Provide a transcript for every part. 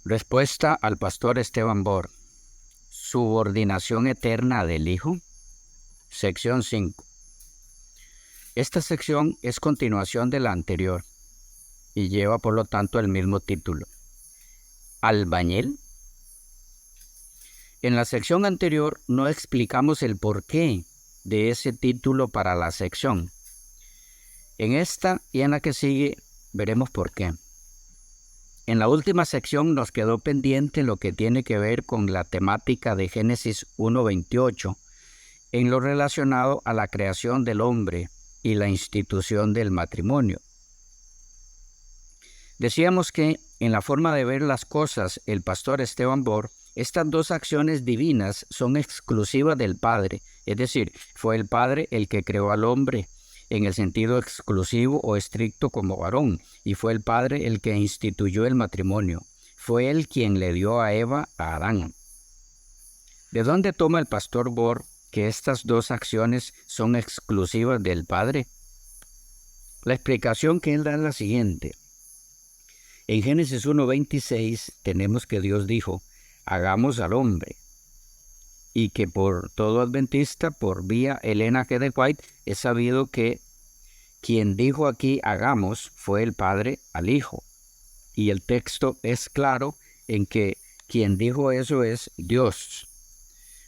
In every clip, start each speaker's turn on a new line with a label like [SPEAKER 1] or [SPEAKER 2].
[SPEAKER 1] Respuesta al pastor Esteban Bor. Subordinación eterna del Hijo. Sección 5. Esta sección es continuación de la anterior y lleva por lo tanto el mismo título. ¿Albañil? En la sección anterior no explicamos el porqué de ese título para la sección. En esta y en la que sigue veremos por qué. En la última sección nos quedó pendiente lo que tiene que ver con la temática de Génesis 1:28 en lo relacionado a la creación del hombre y la institución del matrimonio. Decíamos que en la forma de ver las cosas, el pastor Esteban Bor, estas dos acciones divinas son exclusivas del Padre, es decir, fue el Padre el que creó al hombre en el sentido exclusivo o estricto como varón, y fue el Padre el que instituyó el matrimonio. Fue él quien le dio a Eva a Adán. ¿De dónde toma el pastor Bor que estas dos acciones son exclusivas del Padre? La explicación que él da es la siguiente. En Génesis 1:26 tenemos que Dios dijo, hagamos al hombre, y que por todo adventista, por vía Elena G. de White, es sabido que quien dijo aquí hagamos fue el Padre al Hijo. Y el texto es claro en que quien dijo eso es Dios,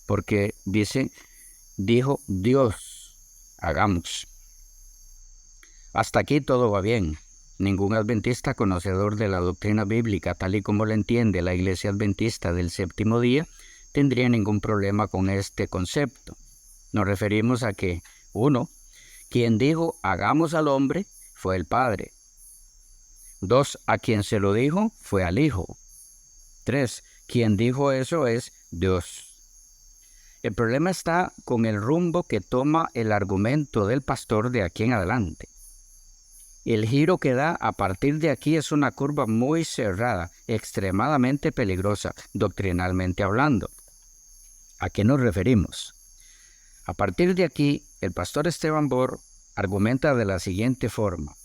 [SPEAKER 1] porque dijo Dios, hagamos. Hasta aquí todo va bien. Ningún adventista conocedor de la doctrina bíblica, tal y como la entiende la Iglesia Adventista del Séptimo Día, tendría ningún problema con este concepto. Nos referimos a que, 1. Quien dijo, hagamos al hombre, fue el Padre. 2. A quien se lo dijo, fue al Hijo. 3. Quien dijo eso es Dios. El problema está con el rumbo que toma el argumento del pastor de aquí en adelante. El giro que da a partir de aquí es una curva muy cerrada, extremadamente peligrosa, doctrinalmente hablando. ¿A qué nos referimos? A partir de aquí, el pastor Esteban Bor argumenta de la siguiente forma.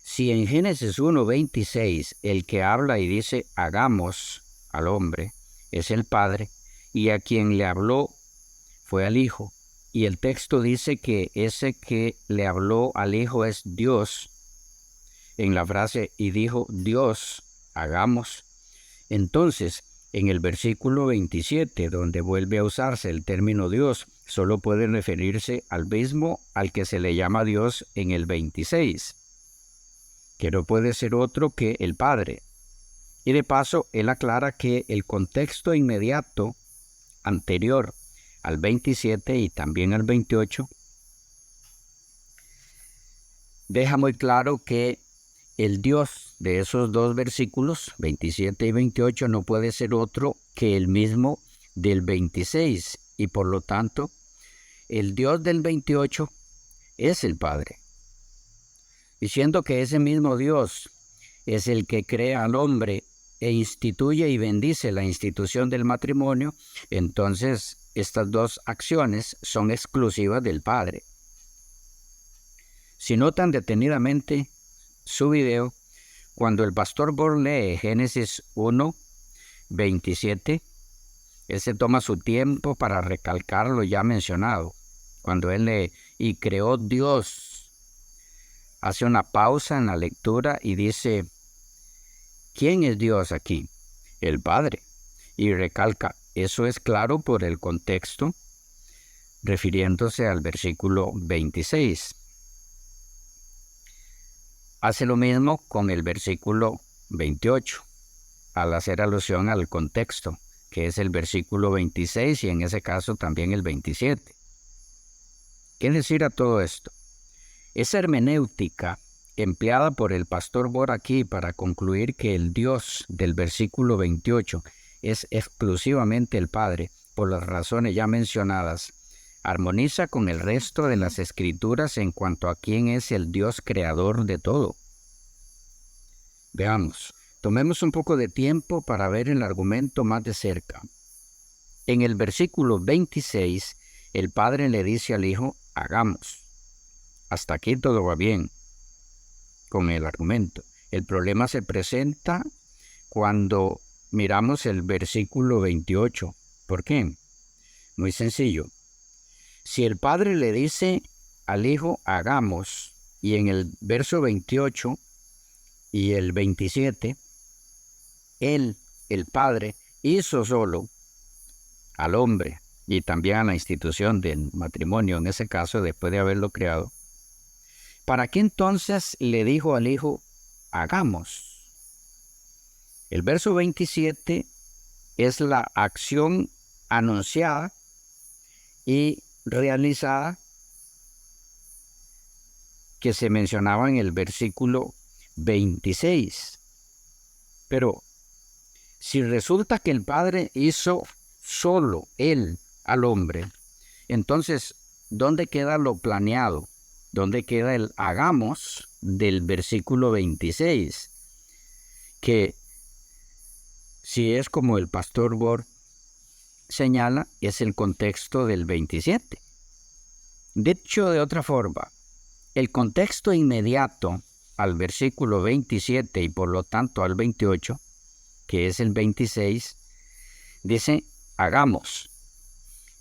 [SPEAKER 1] Si en Génesis 1:26 el que habla y dice hagamos al hombre es el Padre, y a quien le habló fue al Hijo, y el texto dice que ese que le habló al Hijo es Dios, en la frase y dijo Dios, hagamos. Entonces, en el versículo 27, donde vuelve a usarse el término Dios, solo puede referirse al mismo al que se le llama Dios en el 26, que no puede ser otro que el Padre. Y de paso, él aclara que el contexto inmediato anterior al 27 y también al 28 deja muy claro que el Dios de esos dos versículos, 27 y 28, no puede ser otro que el mismo del 26, y por lo tanto, el Dios del 28 es el Padre. Diciendo que ese mismo Dios es el que crea al hombre e instituye y bendice la institución del matrimonio, entonces estas dos acciones son exclusivas del Padre. Si notan detenidamente su video, cuando el pastor Bor lee Génesis 1:27, él se toma su tiempo para recalcar lo ya mencionado. Cuando él lee, y creó Dios, hace una pausa en la lectura y dice, ¿quién es Dios aquí? El Padre. Y recalca, eso es claro por el contexto, refiriéndose al versículo 26. Hace lo mismo con el versículo 28, al hacer alusión al contexto, que es el versículo 26 y en ese caso también el 27. ¿Qué decir a todo esto? Esa hermenéutica empleada por el pastor Bor aquí para concluir que el Dios del versículo 28 es exclusivamente el Padre, por las razones ya mencionadas, armoniza con el resto de las escrituras en cuanto a quién es el Dios creador de todo. Veamos, tomemos un poco de tiempo para ver el argumento más de cerca. En el versículo 26, el Padre le dice al Hijo, hagamos. Hasta aquí todo va bien con el argumento. El problema se presenta cuando miramos el versículo 28. ¿Por qué? Muy sencillo. Si el padre le dice al hijo, hagamos, y en el verso 28 y el 27, él, el padre, hizo solo al hombre y también a la institución del matrimonio, en ese caso, después de haberlo creado. ¿Para qué entonces le dijo al hijo, hagamos? El verso 27 es la acción anunciada y realizada que se mencionaba en el versículo 26. Pero si resulta que el Padre hizo solo él al hombre, entonces, ¿dónde queda lo planeado? ¿Dónde queda el hagamos del versículo 26? Que si es como el pastor Bor señala, es el contexto del 27. Dicho de otra forma, el contexto inmediato al versículo 27 y por lo tanto al 28, que es el 26, dice, hagamos.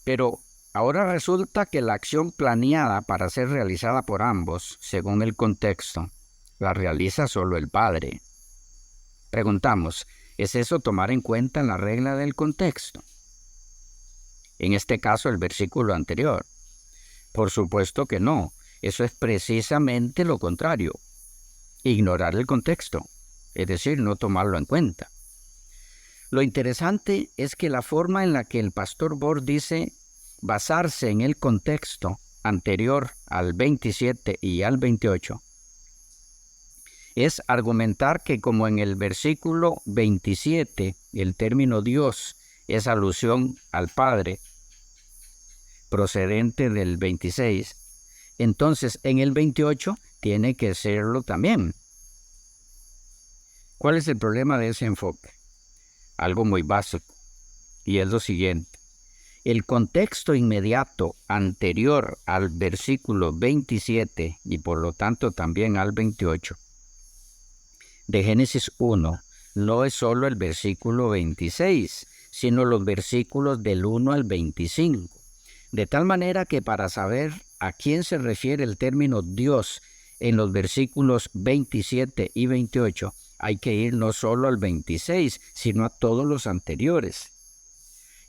[SPEAKER 1] Pero ahora resulta que la acción planeada para ser realizada por ambos, según el contexto, la realiza solo el Padre. Preguntamos, ¿es eso tomar en cuenta la regla del contexto? En este caso, el versículo anterior. Por supuesto que no. Eso es precisamente lo contrario. Ignorar el contexto, es decir, no tomarlo en cuenta. Lo interesante es que la forma en la que el pastor Bor dice basarse en el contexto anterior al 27 y al 28 es argumentar que como en el versículo 27 el término Dios es alusión al Padre procedente del 26, entonces en el 28 tiene que serlo también. ¿Cuál es el problema de ese enfoque? Algo muy básico, y es lo siguiente. El contexto inmediato anterior al versículo 27 y por lo tanto también al 28 de Génesis 1 no es solo el versículo 26, sino los versículos del 1 al 25. De tal manera que para saber a quién se refiere el término Dios en los versículos 27 y 28, hay que ir no solo al 26, sino a todos los anteriores.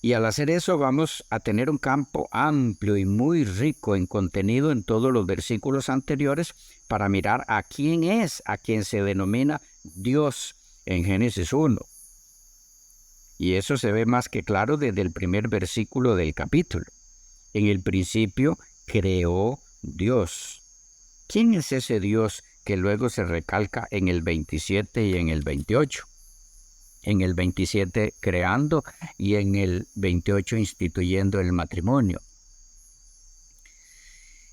[SPEAKER 1] Y al hacer eso vamos a tener un campo amplio y muy rico en contenido en todos los versículos anteriores para mirar a quién es, a quien se denomina Dios en Génesis 1. Y eso se ve más que claro desde el primer versículo del capítulo. En el principio creó Dios. ¿Quién es ese Dios que luego se recalca en el 27 y en el 28? En el 27 creando y en el 28 instituyendo el matrimonio.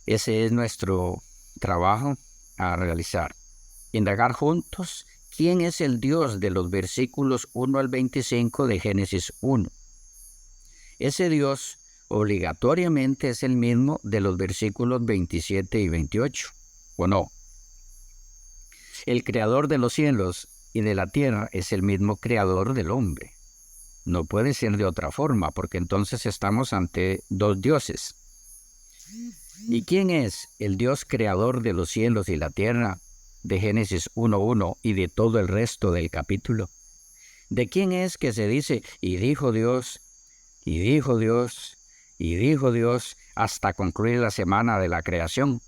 [SPEAKER 1] Ese es nuestro trabajo a realizar. Indagar juntos quién es el Dios de los versículos 1 al 25 de Génesis 1. Ese Dios obligatoriamente es el mismo de los versículos 27 y 28, ¿o no? El creador de los cielos y de la tierra es el mismo creador del hombre. No puede ser de otra forma, porque entonces estamos ante dos dioses. ¿Y quién es el Dios creador de los cielos y la tierra de Génesis 1:1 y de todo el resto del capítulo? ¿De quién es que se dice, y dijo Dios, y dijo Dios, y dijo Dios, hasta concluir la semana de la creación?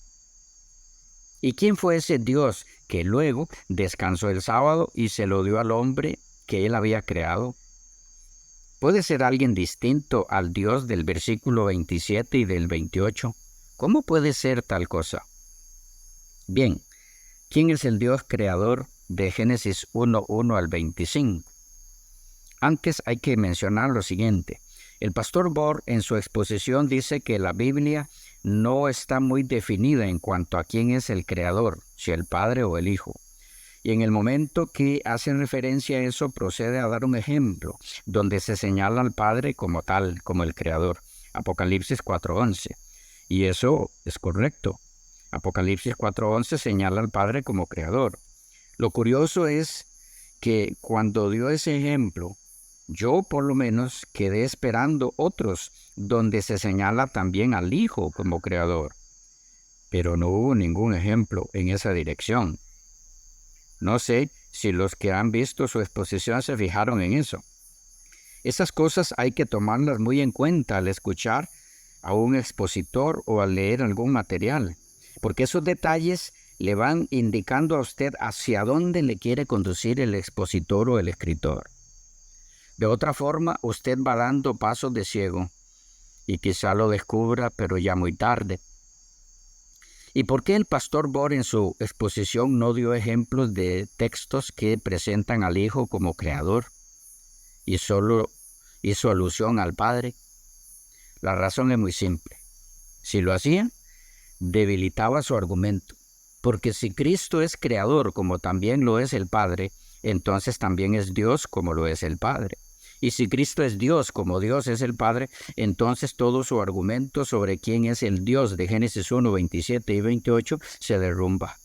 [SPEAKER 1] ¿Y quién fue ese Dios que luego descansó el sábado y se lo dio al hombre que él había creado? ¿Puede ser alguien distinto al Dios del versículo 27 y del 28? ¿Cómo puede ser tal cosa? Bien, ¿quién es el Dios creador de Génesis 1:1 al 25? Antes hay que mencionar lo siguiente. El pastor Bor en su exposición dice que la Biblia no está muy definida en cuanto a quién es el creador, si el Padre o el Hijo. Y en el momento que hace referencia a eso, procede a dar un ejemplo, donde se señala al Padre como tal, como el creador. Apocalipsis 4:11. Y eso es correcto. Apocalipsis 4:11 señala al Padre como creador. Lo curioso es que cuando dio ese ejemplo, Yo por lo menos quedé esperando otros donde se señala también al Hijo como creador, pero no hubo ningún ejemplo en esa dirección. No sé si los que han visto su exposición se fijaron en eso. Esas cosas hay que tomarlas muy en cuenta al escuchar a un expositor o al leer algún material, porque esos detalles le van indicando a usted hacia dónde le quiere conducir el expositor o el escritor. De otra forma, usted va dando pasos de ciego y quizá lo descubra, pero ya muy tarde. ¿Y por qué el pastor Bohr en su exposición no dio ejemplos de textos que presentan al Hijo como creador y solo hizo alusión al Padre? La razón es muy simple. Si lo hacía, debilitaba su argumento, porque si Cristo es creador como también lo es el Padre, entonces también es Dios como lo es el Padre. Y si Cristo es Dios como Dios es el Padre, entonces todo su argumento sobre quién es el Dios de Génesis 1, 27 y 28 se derrumba.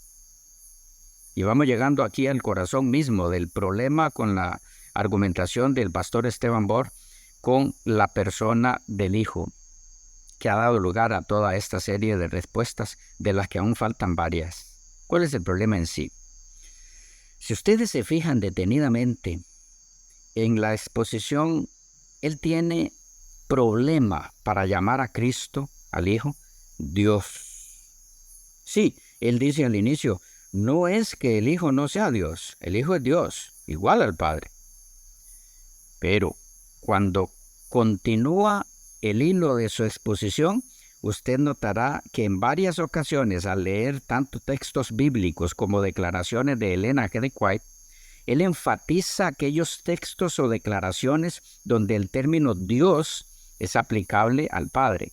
[SPEAKER 1] Y vamos llegando aquí al corazón mismo del problema con la argumentación del pastor Esteban Bohr con la persona del Hijo, que ha dado lugar a toda esta serie de respuestas, de las que aún faltan varias. ¿Cuál es el problema en sí? Si ustedes se fijan detenidamente en la exposición, él tiene problema para llamar a Cristo, al Hijo, Dios. Sí, él dice al inicio, no es que el Hijo no sea Dios, el Hijo es Dios, igual al Padre. Pero cuando continúa el hilo de su exposición, usted notará que en varias ocasiones al leer tanto textos bíblicos como declaraciones de Elena G. White, él enfatiza aquellos textos o declaraciones donde el término Dios es aplicable al Padre.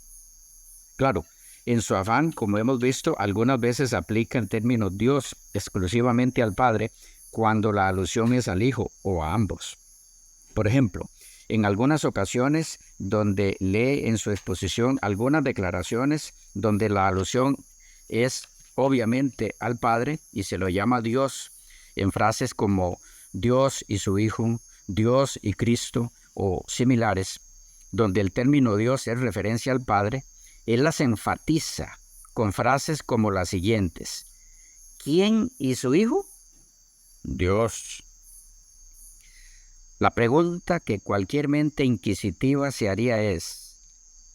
[SPEAKER 1] Claro, en su afán, como hemos visto, algunas veces aplica el término Dios exclusivamente al Padre cuando la alusión es al Hijo o a ambos. Por ejemplo, en algunas ocasiones donde lee en su exposición algunas declaraciones donde la alusión es obviamente al Padre y se lo llama Dios en frases como Dios y su Hijo, Dios y Cristo o similares, donde el término Dios es referencia al Padre, él las enfatiza con frases como las siguientes. ¿Quién y su Hijo? Dios. La pregunta que cualquier mente inquisitiva se haría es,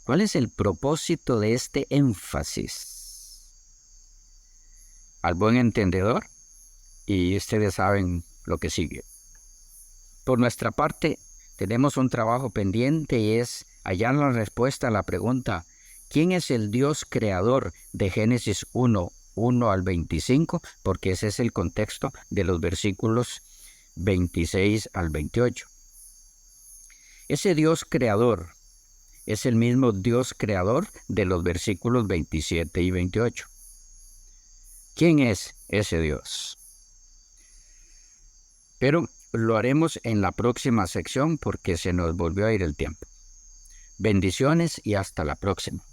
[SPEAKER 1] ¿cuál es el propósito de este énfasis? Al buen entendedor, y ustedes saben lo que sigue. Por nuestra parte, tenemos un trabajo pendiente y es hallar la respuesta a la pregunta, ¿quién es el Dios creador de Génesis 1, 1 al 25? Porque ese es el contexto de los versículos 26 al 28. Ese Dios creador es el mismo Dios creador de los versículos 27 y 28. ¿Quién es ese Dios? Pero lo haremos en la próxima sección porque se nos volvió a ir el tiempo. Bendiciones y hasta la próxima.